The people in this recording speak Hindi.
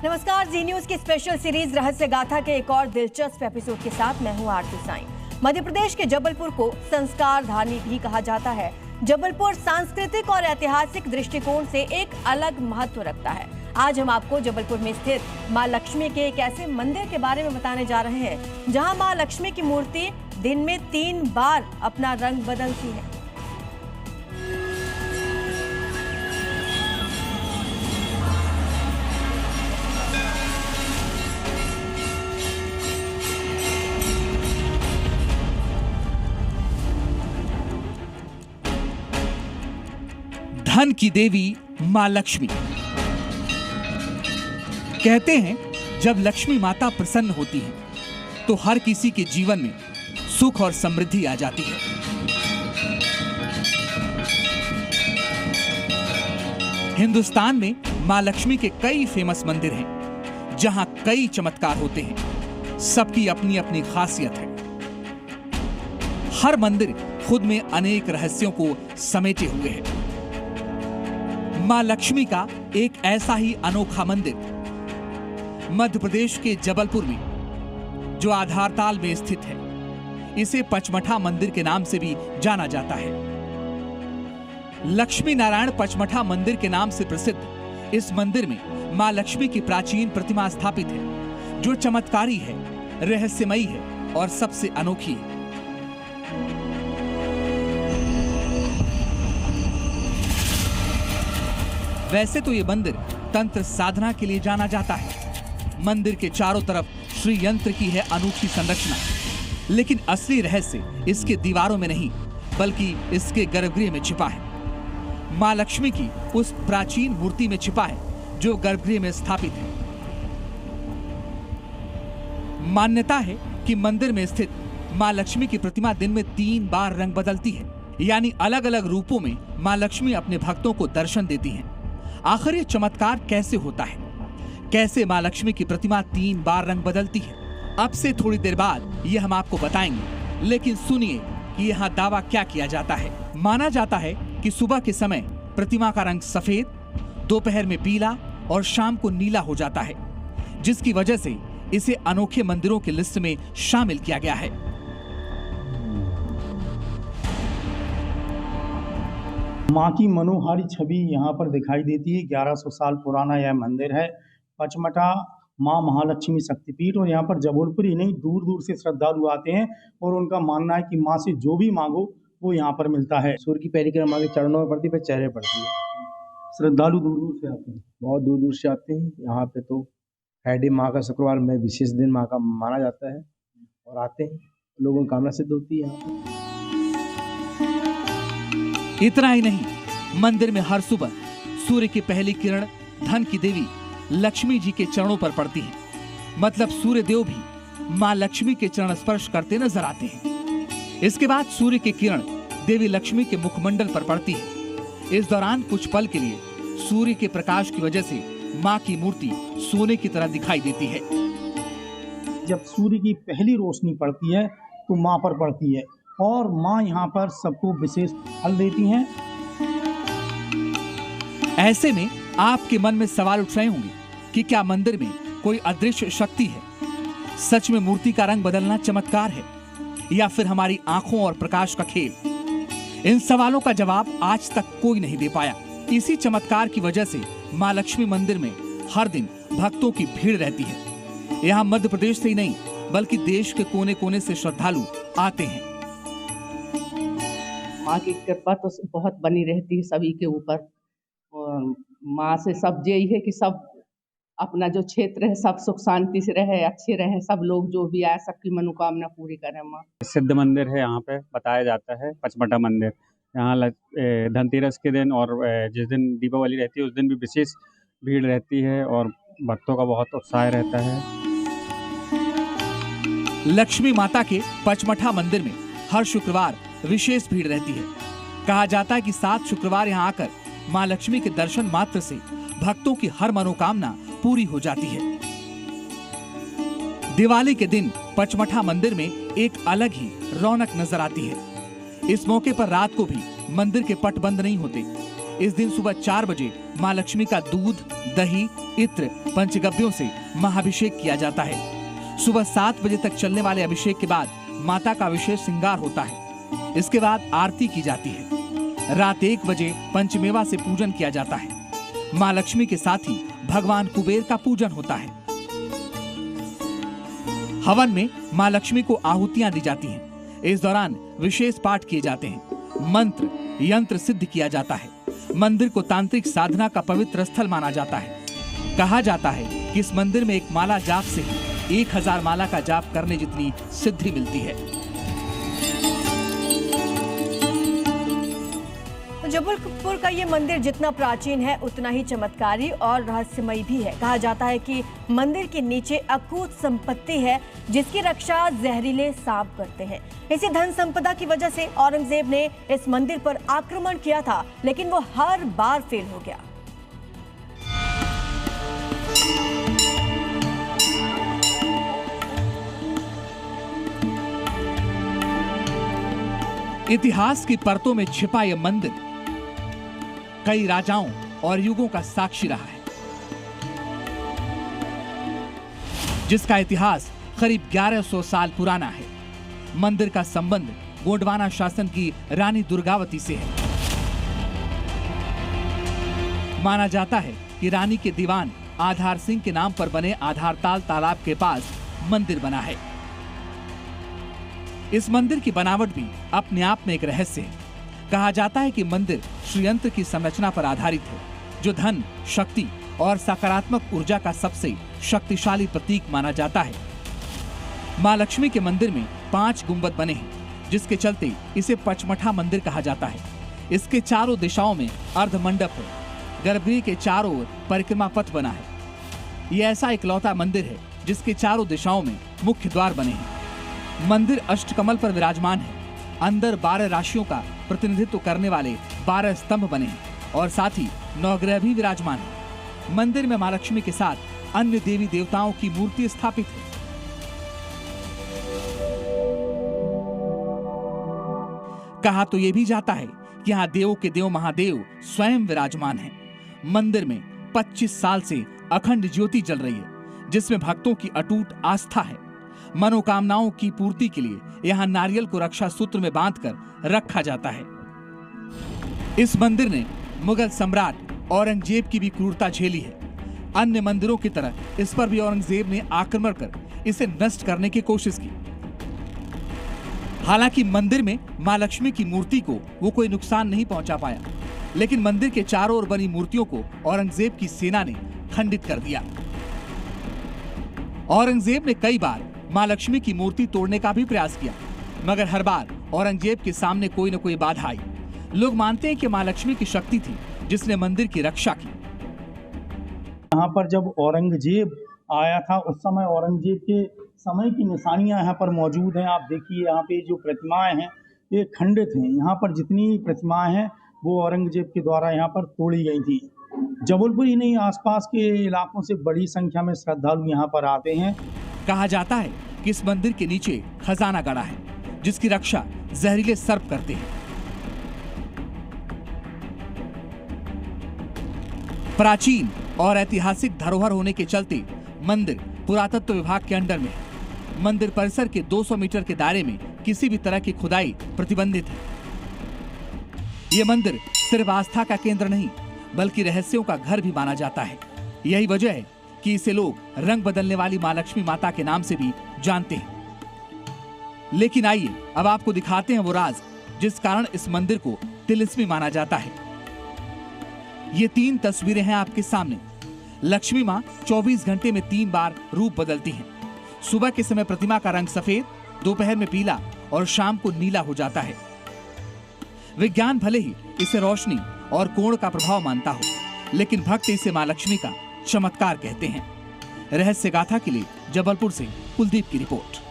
नमस्कार, जी न्यूज की स्पेशल सीरीज रहस्य गाथा के एक और दिलचस्प एपिसोड के साथ मैं हूं आरती साईं। मध्य प्रदेश के जबलपुर को संस्कार धानी भी कहा जाता है। जबलपुर सांस्कृतिक और ऐतिहासिक दृष्टिकोण से एक अलग महत्व रखता है। आज हम आपको जबलपुर में स्थित मां लक्ष्मी के एक ऐसे मंदिर के बारे में बताने जा रहे हैं जहां मां लक्ष्मी की मूर्ति दिन में 3 बार अपना रंग बदलती है। धन की देवी मां लक्ष्मी। कहते हैं जब लक्ष्मी माता प्रसन्न होती है तो हर किसी के जीवन में सुख और समृद्धि आ जाती है। हिंदुस्तान में मां लक्ष्मी के कई फेमस मंदिर हैं जहां कई चमत्कार होते हैं। सबकी अपनी अपनी खासियत है। हर मंदिर खुद में अनेक रहस्यों को समेटे हुए है। मां लक्ष्मी का एक ऐसा ही अनोखा मंदिर मध्य प्रदेश के जबलपुर में जो आधारताल में स्थित है। इसे पचमढ़ा मंदिर के नाम से भी जाना जाता है। लक्ष्मी नारायण पचमढ़ा मंदिर के नाम से प्रसिद्ध इस मंदिर में मां लक्ष्मी की प्राचीन प्रतिमा स्थापित है जो चमत्कारी है, रहस्यमयी है और सबसे अनोखी है। वैसे तो ये मंदिर तंत्र साधना के लिए जाना जाता है। मंदिर के चारों तरफ श्री यंत्र की है अनूठी संरचना, लेकिन असली रहस्य इसके दीवारों में नहीं बल्कि इसके गर्भगृह में छिपा है। मां लक्ष्मी की उस प्राचीन मूर्ति में छिपा है जो गर्भगृह में स्थापित है। मान्यता है कि मंदिर में स्थित मां लक्ष्मी की प्रतिमा दिन में 3 बार रंग बदलती है, यानी अलग अलग रूपों में मां लक्ष्मी अपने भक्तों को दर्शन देती हैं। आखिर ये चमत्कार कैसे होता है? कैसे मां लक्ष्मी की प्रतिमा 3 बार रंग बदलती है? अब से थोड़ी देर बाद ये हम आपको बताएंगे, लेकिन सुनिए कि यहाँ दावा क्या किया जाता है। माना जाता है कि सुबह के समय प्रतिमा का रंग सफेद, दोपहर में पीला और शाम को नीला हो जाता है, जिसकी वजह से इसे अनोखे मंदिरों की लिस्ट में शामिल किया गया है। माँ की मनोहारी छवि यहाँ पर दिखाई देती है। 1100 साल पुराना यह मंदिर है, पचमढ़ा माँ महालक्ष्मी शक्तिपीठ। और यहाँ पर जबलपुर ही नहीं, दूर दूर से श्रद्धालु आते हैं और उनका मानना है कि माँ से जो भी मांगो वो यहाँ पर मिलता है। सूर्य की परिक्रमा के चरणों में पड़ती है, फिर चेहरे पड़ती है। श्रद्धालु दूर दूर से आते हैं, बहुत दूर दूर से आते हैं यहाँ पे। तो फ्राइडे माँ का शुक्रवार में विशेष दिन माँ का माना जाता है और आते हैं, लोगों की कामना सिद्ध होती है यहाँ पे। इतना ही नहीं, मंदिर में हर सुबह सूर्य की पहली किरण धन की देवी लक्ष्मी जी के चरणों पर पड़ती है। मतलब सूर्य देव भी मां लक्ष्मी के चरण स्पर्श करते नजर आते हैं। इसके बाद सूर्य की किरण देवी लक्ष्मी के मुखमंडल पर पड़ती है। इस दौरान कुछ पल के लिए सूर्य के प्रकाश की वजह से मां की मूर्ति सोने की तरह दिखाई देती है। जब सूर्य की पहली रोशनी पड़ती है तो माँ पर पड़ती है और माँ यहाँ पर सबको विशेष फल देती हैं। ऐसे में आपके मन में सवाल उठ रहे होंगे कि क्या मंदिर में कोई अदृश्य शक्ति है? सच में मूर्ति का रंग बदलना चमत्कार है या फिर हमारी आंखों और प्रकाश का खेल? इन सवालों का जवाब आज तक कोई नहीं दे पाया। इसी चमत्कार की वजह से मां लक्ष्मी मंदिर में हर दिन भक्तों की भीड़ रहती है। यहाँ मध्य प्रदेश से ही नहीं बल्कि देश के कोने कोने से श्रद्धालु आते हैं। माँ की कृपा तो बहुत बनी रहती है सभी के ऊपर। और माँ से सब यही है कि सब अपना जो क्षेत्र है सब सुख शांति से रहे, अच्छे रहे, सब लोग जो भी आए सबकी मनोकामना पूरी करें। माँ सिद्ध मंदिर है, यहाँ पे बताया जाता है पचमढ़ा मंदिर। यहाँ धनतेरस के दिन और जिस दिन दीपावली रहती है उस दिन भी विशेष भीड़ रहती है और भक्तों का बहुत उत्साह रहता है। लक्ष्मी माता के पचमढ़ा मंदिर में हर शुक्रवार विशेष भीड़ रहती है। कहा जाता है कि 7 शुक्रवार यहाँ आकर मां लक्ष्मी के दर्शन मात्र से भक्तों की हर मनोकामना पूरी हो जाती है। दिवाली के दिन पचमढ़ा मंदिर में एक अलग ही रौनक नजर आती है। इस मौके पर रात को भी मंदिर के पट बंद नहीं होते। इस दिन सुबह 4 बजे माँ लक्ष्मी का दूध, दही, इत्र, पंचगव्यों से महाभिषेक किया जाता है। सुबह 7 बजे तक चलने वाले अभिषेक के बाद माता का विशेष श्रृंगार होता है। इसके बाद आरती की जाती है। रात 1 बजे पंचमेवा से पूजन किया जाता है। माँ लक्ष्मी के साथ ही भगवान कुबेर का पूजन होता है। हवन में माँ लक्ष्मी को आहुतियां दी जाती हैं। इस दौरान विशेष पाठ किए जाते हैं। मंत्र यंत्र सिद्ध किया जाता है। मंदिर को तांत्रिक साधना का पवित्र स्थल माना जाता है। कहा जाता है कि इस मंदिर में एक माला जाप से 1000 माला का जाप करने जितनी सिद्धि मिलती है। जबलपुर का ये मंदिर जितना प्राचीन है उतना ही चमत्कारी और रहस्यमयी भी है। कहा जाता है कि मंदिर के नीचे अकूत संपत्ति है जिसकी रक्षा जहरीले सांप करते हैं। इसी धन संपदा की वजह से औरंगजेब ने इस मंदिर पर आक्रमण किया था, लेकिन वो हर बार फेल हो गया। इतिहास की परतों में छिपा यह मंदिर कई राजाओं और युगों का साक्षी रहा है, जिसका इतिहास करीब 1100 साल पुराना है। मंदिर का संबंध गोंडवाना शासन की रानी दुर्गावती से है। माना जाता है कि रानी के दीवान आधार सिंह के नाम पर बने आधारताल तालाब के पास मंदिर बना है। इस मंदिर की बनावट भी अपने आप में एक रहस्य है। कहा जाता है कि मंदिर श्रीयंत्र की संरचना पर आधारित है, जो धन, शक्ति और सकारात्मक ऊर्जा का सबसे शक्तिशाली प्रतीक माना जाता है। मां लक्ष्मी के मंदिर में 5 गुंबद बने हैं, जिसके चलते इसे पचमठा मंदिर कहा जाता है। इसके चारों दिशाओं में अर्धमंडप है। गर्भगृह के चारों ओर परिक्रमा पथ बना है। यह ऐसा इकलौता मंदिर है जिसके चारों दिशाओं में मुख्य द्वार बने हैं। मंदिर अष्टकमल पर विराजमान है। अंदर 12 राशियों का प्रतिनिधित्व करने वाले 12 स्तंभ बने हैं और साथ ही नवग्रह भी विराजमान है। मंदिर में मां लक्ष्मी के साथ अन्य देवी देवताओं की मूर्ति स्थापित है। कहा तो यह भी जाता है कि यहाँ देवों के देव महादेव स्वयं विराजमान हैं। मंदिर में 25 साल से अखंड ज्योति जल रही है, जिसमें भक्तों की अटूट आस्था है। मनोकामनाओं की पूर्ति के लिए यहाँ नारियल को रक्षा सूत्र में बांधकर रखा जाता है। इस मंदिर ने मुगल सम्राट औरंगजेब की भी क्रूरता झेली है। अन्य मंदिरों की तरह इस पर भी औरंगजेब ने आक्रमण कर इसे नष्ट करने की कोशिश की। हालांकि मंदिर में मां लक्ष्मी की मूर्ति को वो कोई नुकसान नहीं पहुंचा पाया, लेकिन मंदिर के चारों ओर बनी मूर्तियों को औरंगजेब की सेना ने खंडित कर दिया। औरंगजेब ने कई बार मां लक्ष्मी की मूर्ति तोड़ने का भी प्रयास किया, मगर हर बार औरंगजेब के सामने कोई न कोई बाधा आई। लोग मानते हैं कि मां लक्ष्मी की शक्ति थी जिसने मंदिर की रक्षा की। यहाँ पर जब औरंगजेब आया था उस समय औरंगजेब के समय की निशानियां यहाँ पर मौजूद हैं। आप देखिए यहाँ पे जो प्रतिमाएं हैं ये खंडित हैं। यहाँ पर जितनी प्रतिमाएं हैं वो औरंगजेब के द्वारा यहाँ पर तोड़ी गई थी। जबलपुर ही नहीं, आसपास के इलाकों से बड़ी संख्या में श्रद्धालु यहाँ पर आते हैं। कहा जाता है कि इस मंदिर के नीचे खजाना गड़ा है, जिसकी रक्षा जहरीले सर्प करते हैं। प्राचीन और ऐतिहासिक धरोहर होने के चलते मंदिर पुरातत्व विभाग के अंडर में है। मंदिर परिसर के 200 मीटर के दायरे में किसी भी तरह की खुदाई प्रतिबंधित है। ये मंदिर सिर्फ आस्था का केंद्र नहीं, बल्कि रहस्यों का घर भी माना जाता है। यही वजह है कि इसे लोग रंग बदलने वाली मां लक्ष्मी माता के नाम से भी जानते हैं। लेकिन आइए अब आपको दिखाते हैं वो राज जिस कारण इस मंदिर को तिलिस्मी माना जाता है। ये 3 तस्वीरें हैं आपके सामने। लक्ष्मी मां 24 घंटे में 3 बार रूप बदलती हैं। सुबह के समय प्रतिमा का रंग सफेद, दोपहर में पीला और शाम को नीला हो जाता है। विज्ञान भले ही इसे रोशनी और कोण का प्रभाव मानता हो, लेकिन भक्त इसे मां लक्ष्मी का चमत्कार कहते हैं। रहस्य गाथा के लिए जबलपुर से कुलदीप की रिपोर्ट।